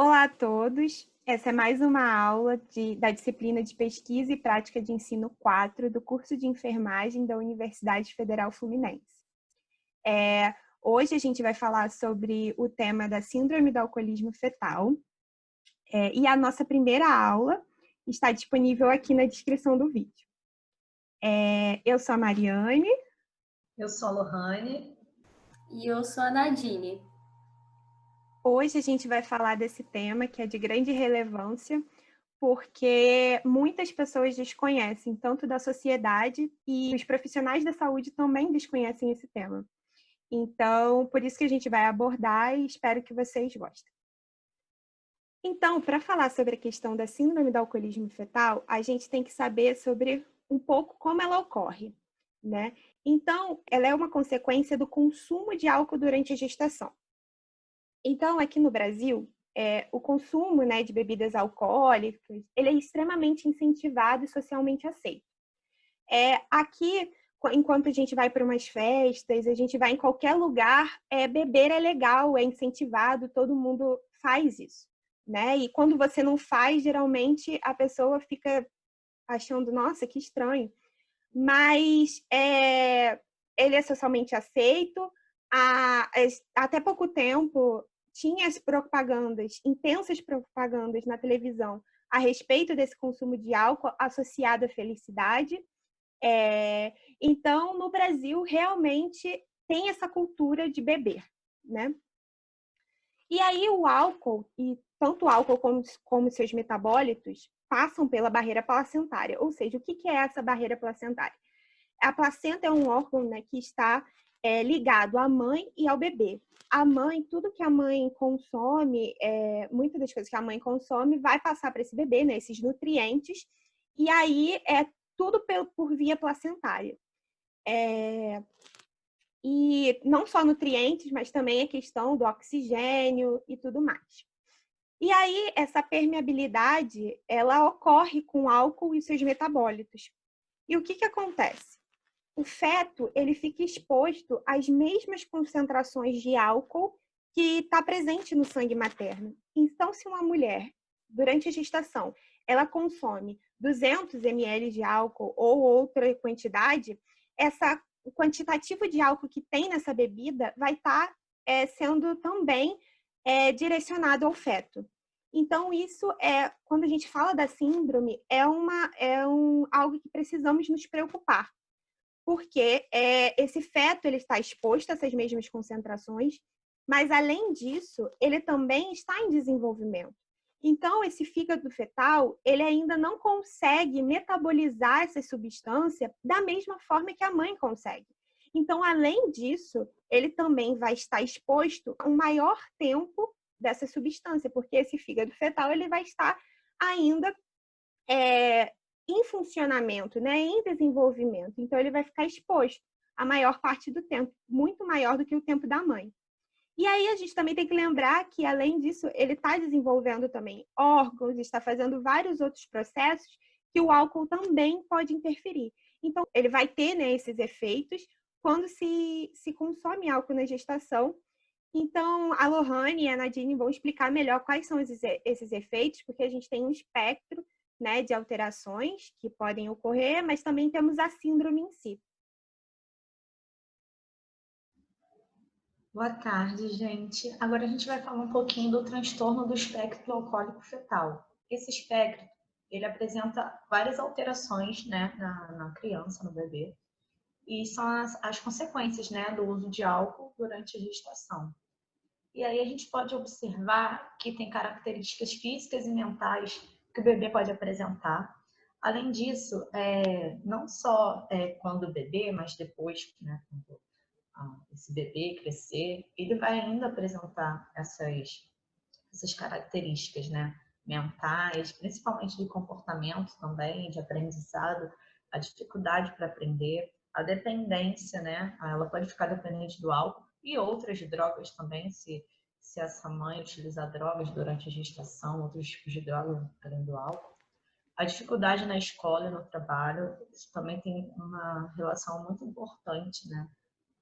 Olá a todos, essa é mais uma aula da disciplina de Pesquisa e Prática de Ensino 4 do curso de Enfermagem da Universidade Federal Fluminense. Hoje a gente vai falar sobre o tema da Síndrome do Alcoolismo Fetal e a nossa primeira aula está disponível aqui na descrição do vídeo. Eu sou a Mariane. Eu sou a Lohane. E eu sou a Nadine. Hoje a gente vai falar desse tema que é de grande relevância, porque muitas pessoas desconhecem, tanto da sociedade e os profissionais da saúde também desconhecem esse tema. Então, por isso que a gente vai abordar e espero que vocês gostem. Então, para falar sobre a questão da síndrome do alcoolismo fetal, a gente tem que saber sobre um pouco como ela ocorre, né? Então, ela é uma consequência do consumo de álcool durante a gestação. Então, aqui no Brasil, o consumo, né, de bebidas alcoólicas, ele é extremamente incentivado e socialmente aceito. Aqui, enquanto a gente vai para umas festas, a gente vai em qualquer lugar, beber é legal, é incentivado, todo mundo faz isso, né? E quando você não faz, geralmente a pessoa fica achando, nossa, que estranho. Mas ele é socialmente aceito. Até pouco tempo, tinha as propagandas, intensas propagandas na televisão a respeito desse consumo de álcool associado à felicidade. Então, no Brasil, realmente tem essa cultura de beber, né? E aí o álcool, e tanto o álcool como seus metabólitos, passam pela barreira placentária. Ou seja, o que é essa barreira placentária? A placenta é um órgão, né, que está ligado à mãe e ao bebê. A mãe, tudo que a mãe consome, muitas das coisas que a mãe consome vai passar para esse bebê, né, esses nutrientes, e aí é tudo por via placentária. E não só nutrientes, mas também a questão do oxigênio e tudo mais. E aí, essa permeabilidade, ela ocorre com o álcool e seus metabólitos. E o que acontece? O feto, ele fica exposto às mesmas concentrações de álcool que está presente no sangue materno. Então, se uma mulher, durante a gestação, ela consome 200 ml de álcool ou outra quantidade, o quantitativo de álcool que tem nessa bebida vai estar sendo também direcionado ao feto. Então, isso quando a gente fala da síndrome, algo que precisamos nos preocupar, porque esse feto ele está exposto a essas mesmas concentrações, mas, além disso, ele também está em desenvolvimento. Então, esse fígado fetal, ele ainda não consegue metabolizar essa substância da mesma forma que a mãe consegue. Então, além disso, ele também vai estar exposto a um maior tempo dessa substância, porque esse fígado fetal ele vai estar ainda em funcionamento, né, em desenvolvimento. Então, ele vai ficar exposto a maior parte do tempo, muito maior do que o tempo da mãe. E aí a gente também tem que lembrar que, além disso, ele está desenvolvendo também órgãos, está fazendo vários outros processos que o álcool também pode interferir. Então, ele vai ter, né, esses efeitos quando se consome álcool na gestação. Então, a Lohane e a Nadine vão explicar melhor quais são esses efeitos, porque a gente tem um espectro, né, de alterações que podem ocorrer, mas também temos a síndrome em si. Boa tarde, gente. Agora a gente vai falar um pouquinho do transtorno do espectro alcoólico fetal. Esse espectro, ele apresenta várias alterações, né, na criança, no bebê, e são as consequências, né, do uso de álcool durante a gestação. E aí a gente pode observar que tem características físicas e mentais que o bebê pode apresentar. Além disso, não só quando bebê, mas depois, né, quando esse bebê crescer, ele vai ainda apresentar essas características, né, mentais, principalmente de comportamento também, de aprendizado, a dificuldade para aprender, a dependência, né, ela pode ficar dependente do álcool e outras drogas também, se essa mãe utilizar drogas durante a gestação, outros tipos de drogas além do álcool. A dificuldade na escola e no trabalho, isso também tem uma relação muito importante, né,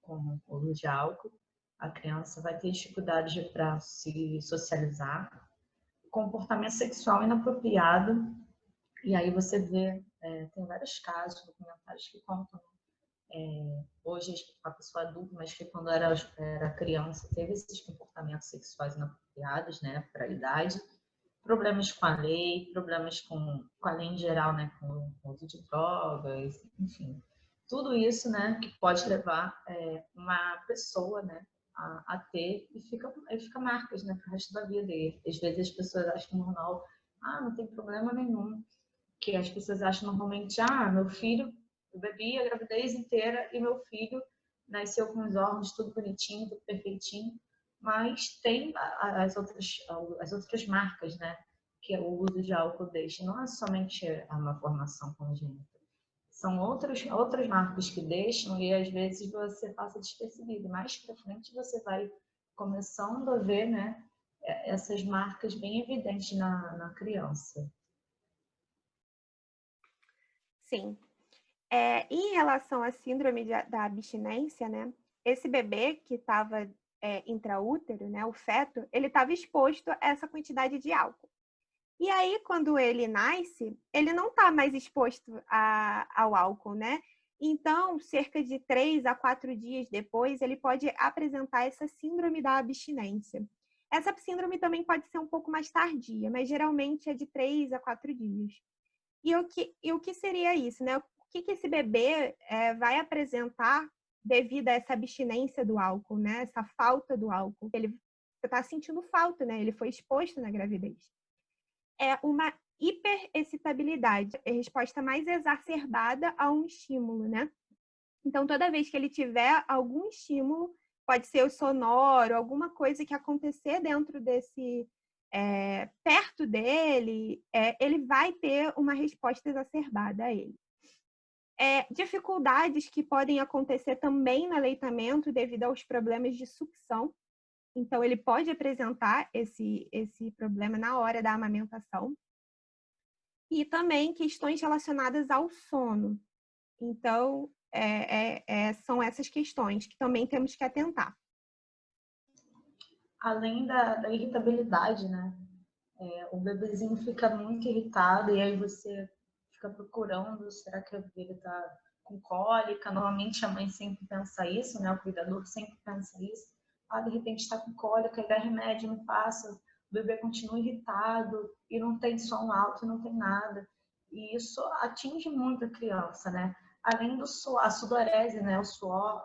com o uso de álcool. A criança vai ter dificuldade para se socializar. comportamento sexual inapropriado. E aí você vê, tem vários casos, documentários que contam, hoje a pessoa adulta, mas que quando era criança teve esses comportamentos sexuais inapropriados, né, para a idade, problemas com a lei, problemas com a lei em geral, né, com o uso de drogas, enfim. Tudo isso, né, que pode levar uma pessoa, né, a ter e fica marcas, né, para o resto da vida. E às vezes as pessoas acham normal, não tem problema nenhum, que as pessoas acham normalmente, meu filho, eu bebi a gravidez inteira e meu filho nasceu com os órgãos tudo bonitinho, tudo perfeitinho, mas tem as outras marcas, né, que o uso de álcool deixa. Não é somente uma formação congênita. São outras marcas que deixam e às vezes você passa despercebido. Mais para frente você vai começando a ver, né, essas marcas bem evidentes na criança. Sim. Em relação à síndrome da abstinência, né, esse bebê que estava intraútero, né, o feto, ele estava exposto a essa quantidade de álcool. E aí, quando ele nasce, ele não está mais exposto ao álcool, né? Então, cerca de 3 a 4 dias depois, ele pode apresentar essa síndrome da abstinência. Essa síndrome também pode ser um pouco mais tardia, mas geralmente é de 3 a 4 dias. E o que seria isso, né? O que esse bebê vai apresentar devido a essa abstinência do álcool, né? Essa falta do álcool. Ele está sentindo falta, né? Ele foi exposto na gravidez. É uma hiperexcitabilidade, é a resposta mais exacerbada a um estímulo, né? Então, toda vez que ele tiver algum estímulo, pode ser o sonoro, alguma coisa que acontecer dentro desse, perto dele, ele vai ter uma resposta exacerbada a ele. Dificuldades que podem acontecer também no aleitamento devido aos problemas de sucção. Então, ele pode apresentar esse problema na hora da amamentação. E também questões relacionadas ao sono. Então, são essas questões que também temos que atentar. Além da irritabilidade, né? O bebezinho fica muito irritado e aí você fica procurando, será que ele está com cólica? Normalmente a mãe sempre pensa isso, né? O cuidador sempre pensa isso. De repente está com cólica e dá remédio, não passa, o bebê continua irritado e não tem som alto, não tem nada. E isso atinge muito a criança, né? Além do suor, a sudorese, né? O suor,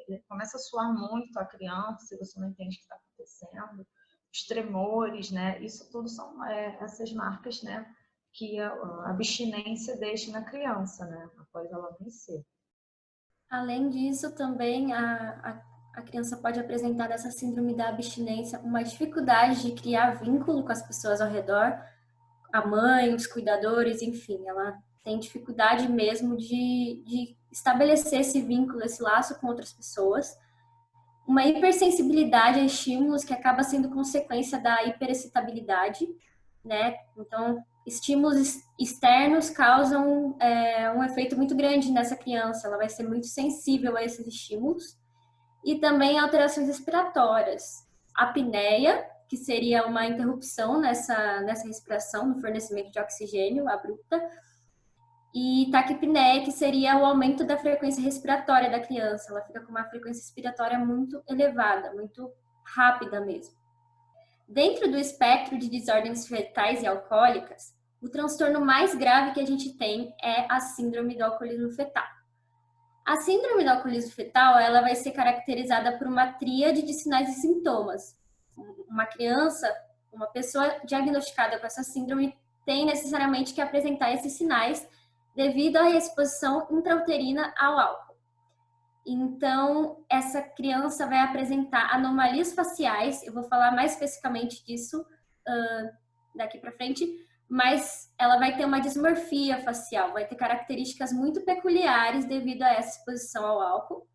ele começa a suar muito a criança, se você não entende o que está acontecendo. Os tremores, né? Isso tudo são essas marcas, né? Que a abstinência deixa na criança, né? Após ela vencer. Além disso, também a criança pode apresentar dessa síndrome da abstinência uma dificuldade de criar vínculo com as pessoas ao redor, a mãe, os cuidadores, enfim, ela tem dificuldade mesmo de estabelecer esse vínculo, esse laço com outras pessoas. Uma hipersensibilidade a estímulos que acaba sendo consequência da hiperexcitabilidade, né? Então, estímulos externos causam um efeito muito grande nessa criança, ela vai ser muito sensível a esses estímulos. E também alterações respiratórias. Apneia, que seria uma interrupção nessa respiração, no fornecimento de oxigênio abrupta, e taquipneia, que seria o aumento da frequência respiratória da criança. Ela fica com uma frequência respiratória muito elevada, muito rápida mesmo. Dentro do espectro de desordens fetais e alcoólicas, o transtorno mais grave que a gente tem é a síndrome do alcoolismo fetal. A síndrome do alcoolismo fetal, ela vai ser caracterizada por uma tríade de sinais e sintomas. Uma criança, uma pessoa diagnosticada com essa síndrome tem necessariamente que apresentar esses sinais devido à exposição intrauterina ao álcool. Então, essa criança vai apresentar anomalias faciais, eu vou falar mais especificamente disso daqui para frente, mas ela vai ter uma dismorfia facial, vai ter características muito peculiares devido a essa exposição ao álcool.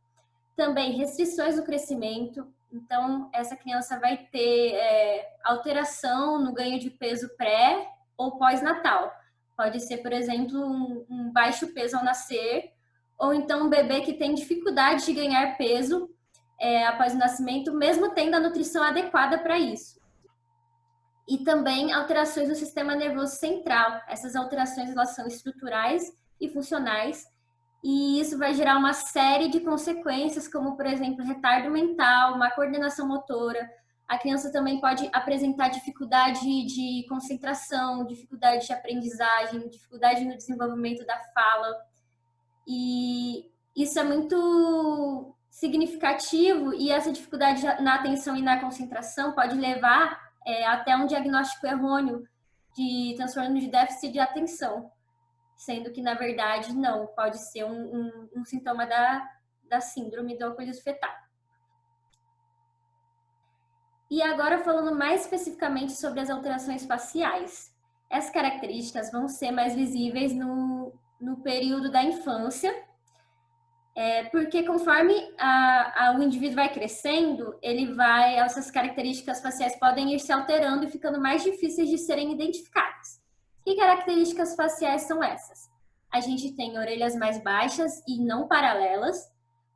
Também restrições no crescimento, então essa criança vai ter alteração no ganho de peso pré ou pós-natal. Pode ser, por exemplo, um baixo peso ao nascer, ou então um bebê que tem dificuldade de ganhar peso após o nascimento, mesmo tendo a nutrição adequada para isso. e também alterações no sistema nervoso central. Essas alterações elas são estruturais e funcionais, e isso vai gerar uma série de consequências, como, por exemplo, retardo mental, má coordenação motora. A criança também pode apresentar dificuldade de concentração, dificuldade de aprendizagem, dificuldade no desenvolvimento da fala. E isso é muito significativo, e essa dificuldade na atenção e na concentração pode levar até um diagnóstico errôneo de transtorno de déficit de atenção, sendo que, na verdade, não, pode ser um sintoma da síndrome do alcoolismo fetal. E agora, falando mais especificamente sobre as alterações faciais. Essas características vão ser mais visíveis no período da infância, porque conforme o indivíduo vai crescendo, essas características faciais podem ir se alterando e ficando mais difíceis de serem identificadas. Que características faciais são essas? A gente tem orelhas mais baixas e não paralelas,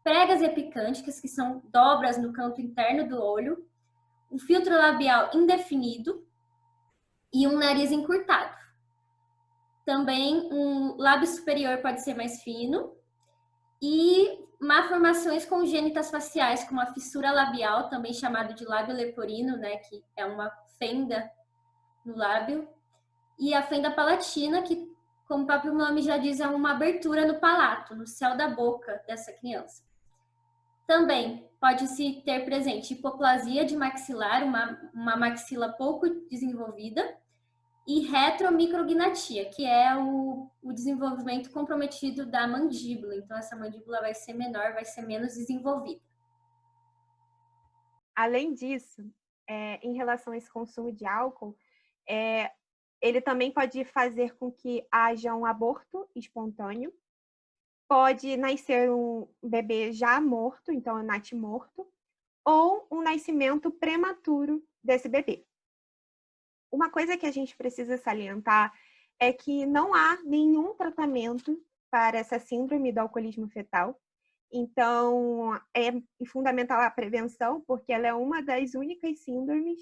pregas epicânticas, que são dobras no canto interno do olho, um filtro labial indefinido e um nariz encurtado. Também um lábio superior pode ser mais fino e malformações congênitas faciais, como a fissura labial, também chamado de lábio leporino, né, que é uma fenda no lábio, e a fenda palatina, que, como o próprio nome já diz, é uma abertura no palato, no céu da boca dessa criança. Também pode-se ter presente hipoplasia de maxilar, uma maxila pouco desenvolvida, e retromicrognatia, que é o desenvolvimento comprometido da mandíbula. Então, essa mandíbula vai ser menor, vai ser menos desenvolvida. Além disso, em relação a esse consumo de álcool, ele também pode fazer com que haja um aborto espontâneo, pode nascer um bebê já morto, então é natimorto, ou um nascimento prematuro desse bebê. Uma coisa que a gente precisa salientar é que não há nenhum tratamento para essa síndrome do alcoolismo fetal. Então, é fundamental a prevenção, porque ela é uma das únicas síndromes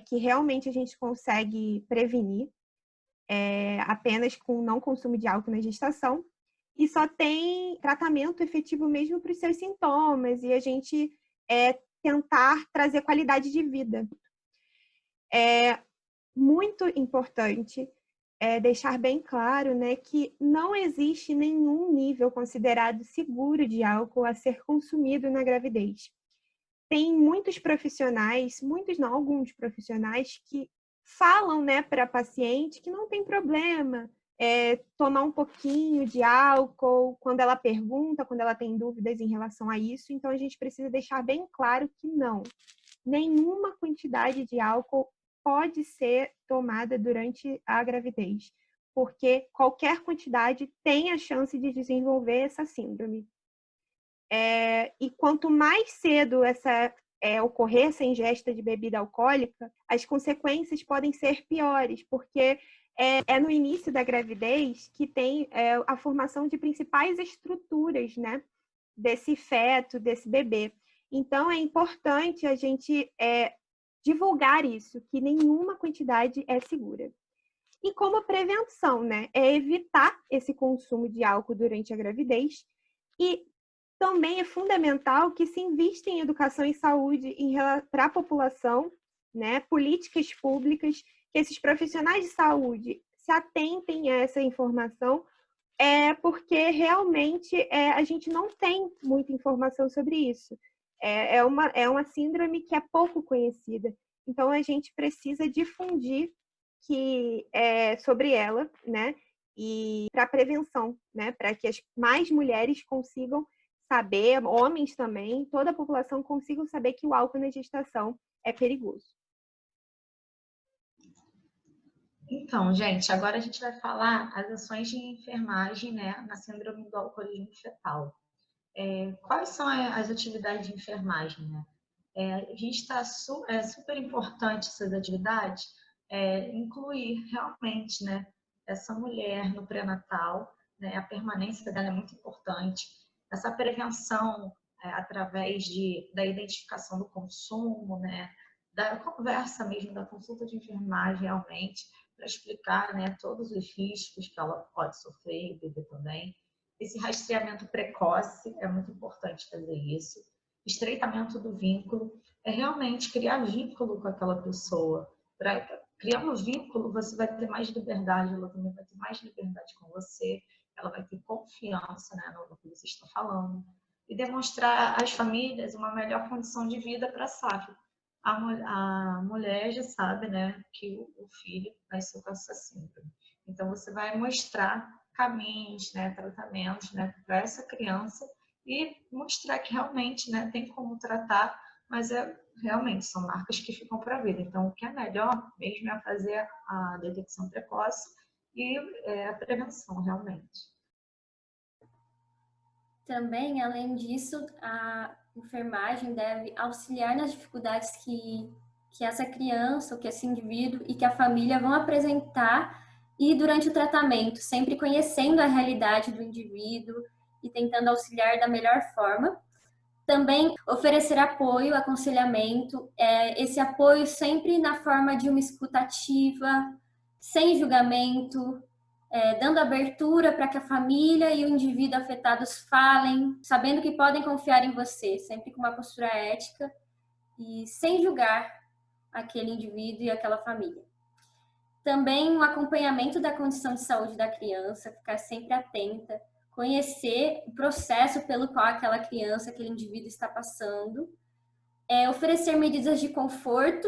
que realmente a gente consegue prevenir apenas com não consumo de álcool na gestação. E só tem tratamento efetivo mesmo para os seus sintomas e a gente tentar trazer qualidade de vida. É muito importante deixar bem claro, né, que não existe nenhum nível considerado seguro de álcool a ser consumido na gravidez. Tem muitos profissionais, alguns profissionais que falam, né, para a paciente que não tem problema tomar um pouquinho de álcool quando ela pergunta, quando ela tem dúvidas em relação a isso. Então, a gente precisa deixar bem claro que não. Nenhuma quantidade de álcool pode ser tomada durante a gravidez, porque qualquer quantidade tem a chance de desenvolver essa síndrome. E quanto mais cedo ocorrer essa ingesta de bebida alcoólica, as consequências podem ser piores, porque é no início da gravidez que tem a formação de principais estruturas, né, desse feto, desse bebê. Então, é importante a gente divulgar isso, que nenhuma quantidade é segura. E como prevenção, né, é evitar esse consumo de álcool durante a gravidez e também é fundamental que se invista em educação e saúde para a população, né, políticas públicas, que esses profissionais de saúde se atentem a essa informação, porque realmente a gente não tem muita informação sobre isso. É uma síndrome que é pouco conhecida. Então, a gente precisa difundir sobre ela, né? E para prevenção, né? Para que mais mulheres consigam saber, homens também, toda a população consigam saber que o álcool na gestação é perigoso. Então, gente, agora a gente vai falar as ações de enfermagem, né, na síndrome do alcoolismo fetal. Quais são as atividades de enfermagem, né? A gente está super importante essas atividades, incluir realmente, né, essa mulher no pré-natal, né, a permanência dela é muito importante, essa prevenção através da identificação do consumo, né, da conversa mesmo, da consulta de enfermagem realmente, para explicar, né, todos os riscos que ela pode sofrer e o bebê também. Esse rastreamento precoce é muito importante fazer isso. Estreitamento do vínculo é realmente criar vínculo com aquela pessoa. Criando vínculo, você vai ter mais liberdade, ela também vai ter mais liberdade com você, ela vai ter confiança, né, no que você está falando. E demonstrar às famílias uma melhor condição de vida para a SAF. A mulher já sabe, né, que o filho vai ser com essa síndrome. Então, você vai mostrar caminhos, né, tratamentos, né, para essa criança e mostrar que realmente, né, tem como tratar, mas realmente são marcas que ficam para a vida. Então, o que é melhor mesmo é fazer a detecção precoce e a prevenção, realmente. Também, além disso, a enfermagem deve auxiliar nas dificuldades que essa criança, ou que esse indivíduo e que a família vão apresentar e durante o tratamento, sempre conhecendo a realidade do indivíduo e tentando auxiliar da melhor forma. Também oferecer apoio, aconselhamento, esse apoio sempre na forma de uma escuta ativa, sem julgamento, dando abertura para que a família e o indivíduo afetados falem, sabendo que podem confiar em você, sempre com uma postura ética e sem julgar aquele indivíduo e aquela família. Também um acompanhamento da condição de saúde da criança, ficar sempre atenta, conhecer o processo pelo qual aquela criança, aquele indivíduo está passando, oferecer medidas de conforto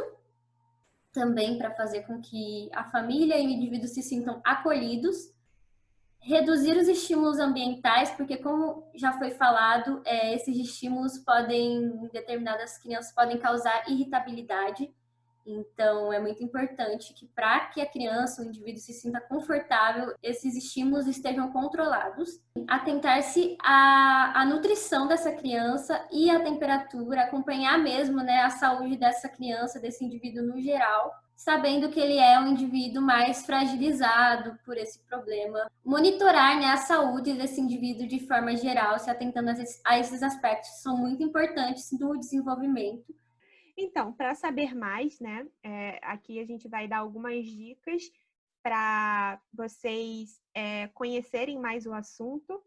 também para fazer com que a família e o indivíduo se sintam acolhidos, reduzir os estímulos ambientais, porque como já foi falado, esses estímulos em determinadas crianças podem causar irritabilidade. Então, é muito importante que para que a criança, o indivíduo se sinta confortável, esses estímulos estejam controlados. Atentar-se à nutrição dessa criança e à temperatura, acompanhar mesmo, né, a saúde dessa criança, desse indivíduo no geral, sabendo que ele é um indivíduo mais fragilizado por esse problema. Monitorar, né, a saúde desse indivíduo de forma geral, se atentando a esses aspectos que são muito importantes no desenvolvimento. Então, para saber mais, né, aqui a gente vai dar algumas dicas para vocês conhecerem mais o assunto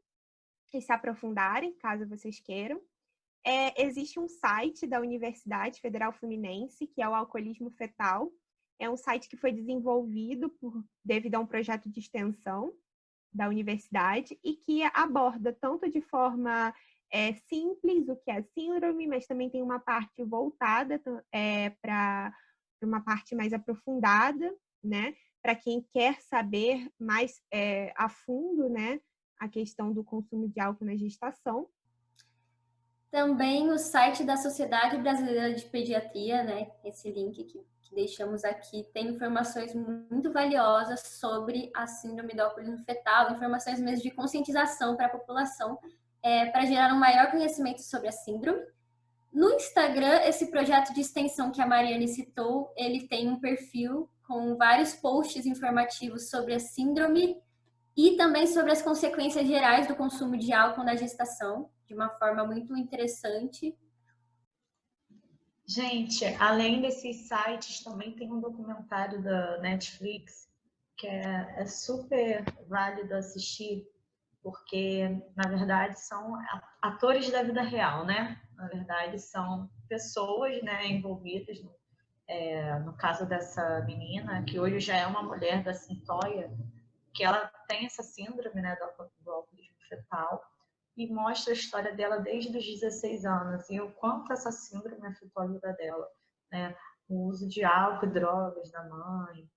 e se aprofundarem, caso vocês queiram. Existe um site da Universidade Federal Fluminense, que é o Alcoolismo Fetal. É um site que foi desenvolvido devido a um projeto de extensão da universidade e que aborda tanto de forma simples o que é síndrome, mas também tem uma parte voltada para uma parte mais aprofundada, né? Para quem quer saber mais a fundo, né, a questão do consumo de álcool na gestação. Também o site da Sociedade Brasileira de Pediatria, né? Esse link que deixamos aqui, tem informações muito valiosas sobre a síndrome do alcoolismo fetal, informações mesmo de conscientização para a população, para gerar um maior conhecimento sobre a síndrome. No Instagram, esse projeto de extensão que a Mariane citou, ele tem um perfil com vários posts informativos sobre a síndrome e também sobre as consequências gerais do consumo de álcool na gestação, de uma forma muito interessante. Gente, além desses sites, também tem um documentário da Netflix que é super válido assistir, porque, na verdade, são atores da vida real, né? Na verdade, são pessoas, né, envolvidas no caso dessa menina, que hoje já é uma mulher da Cintóia, que ela tem essa síndrome, né, do alcoolismo fetal, e mostra a história dela desde os 16 anos e o quanto essa síndrome afetou a vida dela, né? O uso de álcool e drogas da mãe,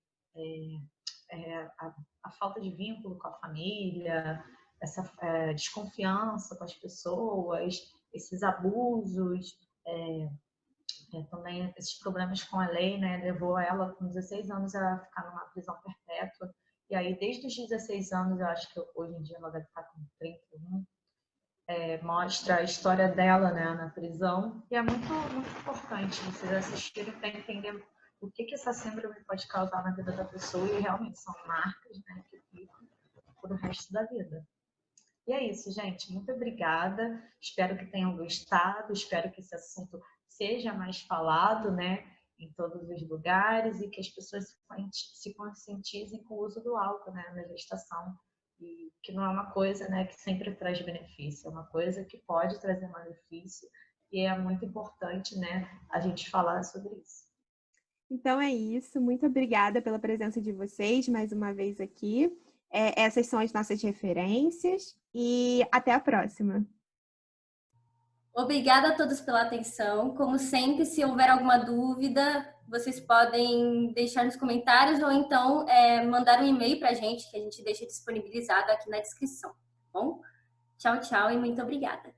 a falta de vínculo com a família, essa desconfiança com as pessoas, esses abusos, também esses problemas com a lei, né? Levou ela com 16 anos a ficar numa prisão perpétua. E aí, desde os 16 anos, eu acho que hoje em dia ela deve estar com 31, mostra a história dela, né, na prisão. E é muito, muito importante vocês assistirem para entender o que essa síndrome pode causar na vida da pessoa. E realmente são marcas, né, que ficam por o resto da vida. E é isso, gente. Muito obrigada. Espero que tenham gostado. Espero que esse assunto seja mais falado, né, em todos os lugares e que as pessoas se conscientizem com o uso do álcool, né, na gestação. E que não é uma coisa, né, que sempre traz benefício, é uma coisa que pode trazer malefício e é muito importante, né, a gente falar sobre isso. Então é isso. Muito obrigada pela presença de vocês mais uma vez aqui. Essas são as nossas referências e até a próxima. Obrigada a todos pela atenção. Como sempre, se houver alguma dúvida, vocês podem deixar nos comentários ou então mandar um e-mail para a gente, que a gente deixa disponibilizado aqui na descrição. Tá bom? Tchau, tchau e muito obrigada.